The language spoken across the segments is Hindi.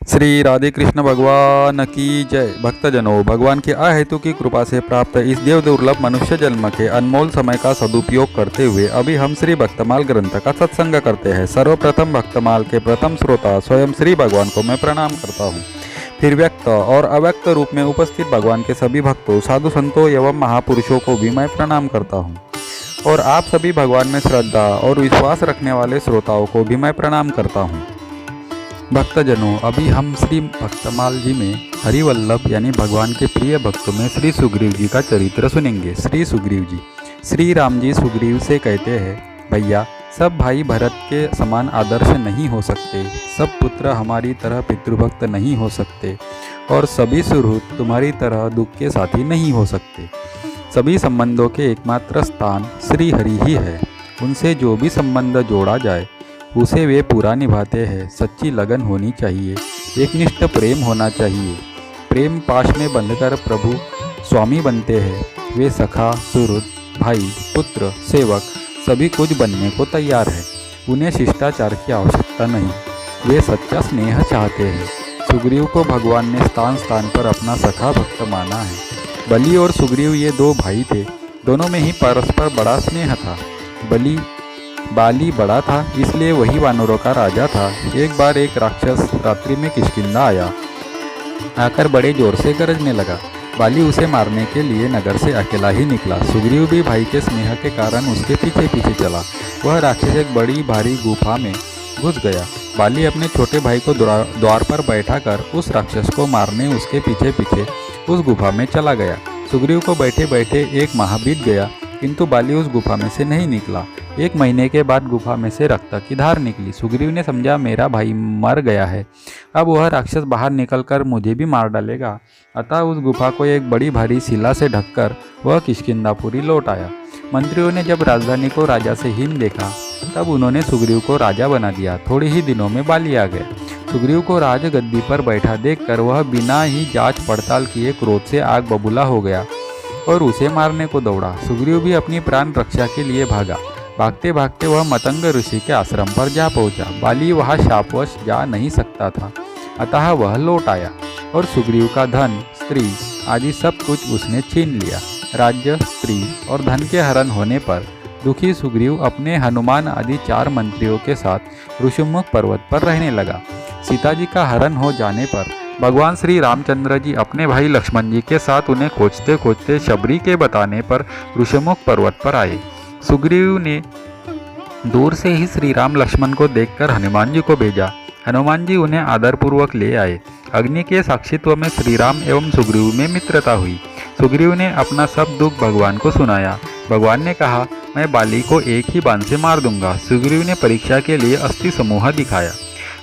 श्री राधे कृष्ण भगवान की जय। भक्तजनों, भगवान की अहेतु की कृपा से प्राप्त इस देव दुर्लभ मनुष्य जन्म के अनमोल समय का सदुपयोग करते हुए अभी हम श्री भक्तमाल ग्रंथ का सत्संग करते हैं। सर्वप्रथम भक्तमाल के प्रथम श्रोता स्वयं श्री भगवान को मैं प्रणाम करता हूँ। फिर व्यक्त और अव्यक्त रूप में उपस्थित भगवान के सभी भक्तों, साधु संतों एवं महापुरुषों को भी मैं प्रणाम करता हूँ। और आप सभी भगवान में श्रद्धा और विश्वास रखने वाले श्रोताओं को भी मैं प्रणाम करता हूँ। भक्तजनों, अभी हम श्री भक्तमाल जी में हरिवल्लभ यानी भगवान के प्रिय भक्तों में श्री सुग्रीव जी का चरित्र सुनेंगे। श्री सुग्रीव जी। श्री राम जी सुग्रीव से कहते हैं, भैया, सब भाई भरत के समान आदर्श नहीं हो सकते, सब पुत्र हमारी तरह पितृभक्त नहीं हो सकते, और सभी सुहृद तुम्हारी तरह दुख के साथी नहीं हो सकते। सभी संबंधों के एकमात्र स्थान श्री हरि ही है। उनसे जो भी संबंध जोड़ा जाए उसे वे पूरा निभाते हैं। सच्ची लगन होनी चाहिए, एकनिष्ठ प्रेम होना चाहिए। प्रेम पाश में बंधकर प्रभु स्वामी बनते हैं। वे सखा, सुहृद, भाई, पुत्र, सेवक सभी कुछ बनने को तैयार है। उन्हें शिष्टाचार की आवश्यकता नहीं, वे सच्चा स्नेह चाहते हैं। सुग्रीव को भगवान ने स्थान स्थान पर अपना सखा भक्त माना है। बलि और सुग्रीव ये दो भाई थे, दोनों में ही परस्पर बड़ा स्नेह था। बाली बड़ा था, इसलिए वही वानरों का राजा था। एक बार एक राक्षस रात्रि में किष्किंधा आकर बड़े जोर से गरजने लगा। बाली उसे मारने के लिए नगर से अकेला ही निकला। सुग्रीव भी भाई के स्नेह के कारण उसके पीछे पीछे चला। वह राक्षस एक बड़ी भारी गुफा में घुस गया। बाली अपने छोटे भाई को द्वार पर बैठा कर उस राक्षस को मारने उसके पीछे पीछे उस गुफा में चला गया। सुग्रीव को बैठे बैठे एक माह बीत गया, किंतु बाली उस गुफा में से नहीं निकला। एक महीने के बाद गुफा में से रक्त की धार निकली। सुग्रीव ने समझा, मेरा भाई मर गया है, अब वह राक्षस बाहर निकलकर मुझे भी मार डालेगा। अतः उस गुफा को एक बड़ी भारी शिला से ढककर वह किष्किंधापुरी लौट आया। मंत्रियों ने जब राजधानी को राजा से हीन देखा, तब उन्होंने सुग्रीव को राजा बना दिया। थोड़े ही दिनों में बाली आ गया। सुग्रीव को राजगद्दी पर बैठा देखकर वह बिना ही जांच पड़ताल किए क्रोध से आग बबूला हो गया और उसे मारने को दौड़ा। सुग्रीव भी अपनी प्राण रक्षा के लिए भागा। भागते भागते वह मतंग ऋषि के आश्रम पर जा पहुंचा। बाली वहां शापवश जा नहीं सकता था, अतः वह लौट आया और सुग्रीव का धन, स्त्री आदि सब कुछ उसने छीन लिया। राज्य, स्त्री और धन के हरण होने पर दुखी सुग्रीव अपने हनुमान आदि 4 मंत्रियों के साथ ऋषिमुख पर्वत पर रहने लगा। सीता जी का हरण हो जाने पर भगवान श्री रामचंद्र जी अपने भाई लक्ष्मण जी के साथ उन्हें खोजते खोजते शबरी के बताने पर ऋषिमुख पर्वत पर आए। सुग्रीव ने दूर से ही श्री राम लक्ष्मण को देखकर हनुमान जी को भेजा। हनुमान जी उन्हें आदरपूर्वक ले आए। अग्नि के साक्षित्व में श्री राम एवं सुग्रीव में मित्रता हुई। सुग्रीव ने अपना सब दुख भगवान को सुनाया। भगवान ने कहा, मैं बाली को एक ही बाण से मार दूंगा। सुग्रीव ने परीक्षा के लिए अस्थि समूह दिखाया।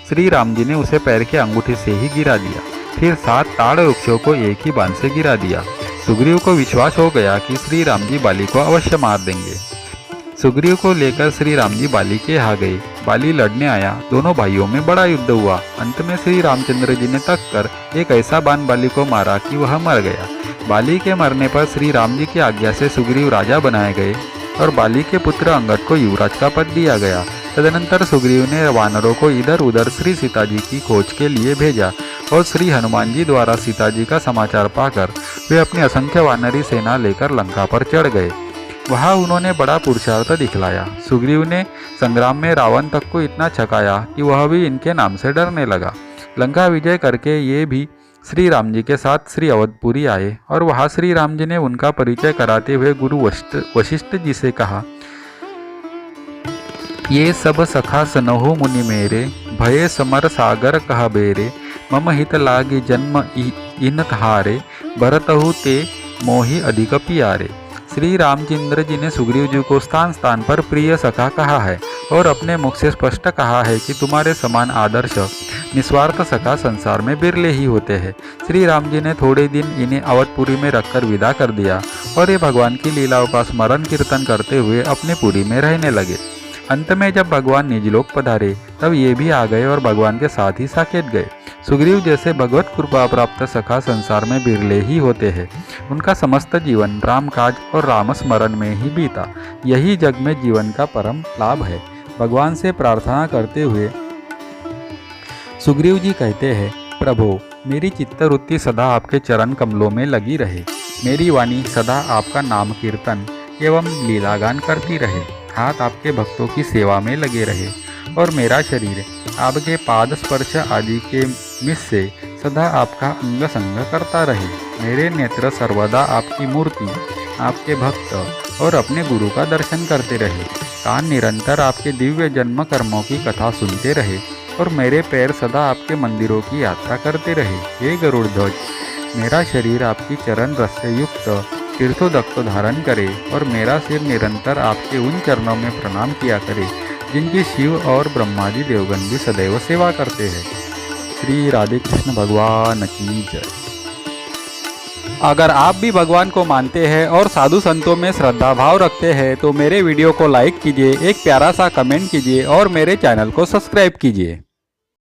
श्री राम जी ने उसे पैर के अंगूठे से ही गिरा दिया। फिर 7 ताड़ वृक्षों को एक ही बाण से गिरा दिया। सुग्रीव को विश्वास हो गया कि श्री राम जी बाली को अवश्य मार देंगे। सुग्रीव को लेकर श्री राम जी बाली के यहाँ गए। बाली लड़ने आया। दोनों भाइयों में बड़ा युद्ध हुआ। अंत में श्री रामचंद्र जी ने तक कर एक ऐसा बाण बाली को मारा कि वह मर गया। बाली के मरने पर श्री राम जी की आज्ञा से सुग्रीव राजा बनाए गए और बाली के पुत्र अंगद को युवराज का पद दिया गया। तदनंतर सुग्रीव ने वानरों को इधर उधर श्री सीता जी की खोज के लिए भेजा और श्री हनुमान जी द्वारा सीता जी का समाचार पाकर वे अपनी असंख्य वानरी सेना लेकर लंका पर चढ़ गए। वहाँ उन्होंने बड़ा पुरुषार्थ दिखलाया। सुग्रीव ने संग्राम में रावण तक को इतना छकाया कि वह भी इनके नाम से डरने लगा। लंका विजय करके ये भी श्री राम जी के साथ श्री अवधपुरी आए और वहाँ श्री राम जी ने उनका परिचय कराते हुए गुरु वशिष्ठ जी से कहा, ये सब सखा सनहु मुनि मेरे, भये समर सागर कह बेरे, मम हित लागे जन्म इन हारे, भरतहु ते मोहि अधिक पियारे। श्री रामचंद्र जी ने सुग्रीव जी को स्थान स्थान पर प्रिय सखा कहा है और अपने मुख से स्पष्ट कहा है कि तुम्हारे समान आदर्श निस्वार्थ सखा संसार में बिरले ही होते हैं। श्री राम जी ने थोड़े दिन इन्हें अवधपुरी में रखकर विदा कर दिया और ये भगवान की लीलाओं का स्मरण कीर्तन करते हुए अपने पुरी में रहने लगे। अंत में जब भगवान निजलोक पधारे, तब ये भी आ गए और भगवान के साथ ही साकेत गए। सुग्रीव जैसे भगवत कृपा प्राप्त सखा संसार में बिरले ही होते हैं। उनका समस्त जीवन राम काज और राम स्मरण में ही बीता। यही जग में जीवन का परम लाभ है। भगवान से प्रार्थना करते हुए सुग्रीव जी कहते हैं, प्रभो, मेरी चित्तवृत्ति सदा आपके चरण कमलों में लगी रहे। मेरी वाणी सदा आपका नाम कीर्तन एवं लीलागान करती रहे। हाथ आपके भक्तों की सेवा में लगे रहे और मेरा शरीर आपके पाद स्पर्श आदि के मिस से सदा आपका अंग संग करता रहे। मेरे नेत्र सर्वदा आपकी मूर्ति, आपके भक्त और अपने गुरु का दर्शन करते रहे। कान निरंतर आपके दिव्य जन्म कर्मों की कथा सुनते रहे और मेरे पैर सदा आपके मंदिरों की यात्रा करते रहे। हे गरुड़ ध्वज, मेरा शरीर आपकी चरण रस से युक्त तीर्थोदक को धारण करे और मेरा सिर निरंतर आपके उन चरणों में प्रणाम किया करे जिनकी शिव और ब्रह्मादि देवगण भी सदैव सेवा करते हैं। श्री राधे कृष्ण भगवान की जय। अगर आप भी भगवान को मानते हैं और साधु संतों में श्रद्धा भाव रखते हैं तो मेरे वीडियो को लाइक कीजिए, एक प्यारा सा कमेंट कीजिए और मेरे चैनल को सब्सक्राइब कीजिए।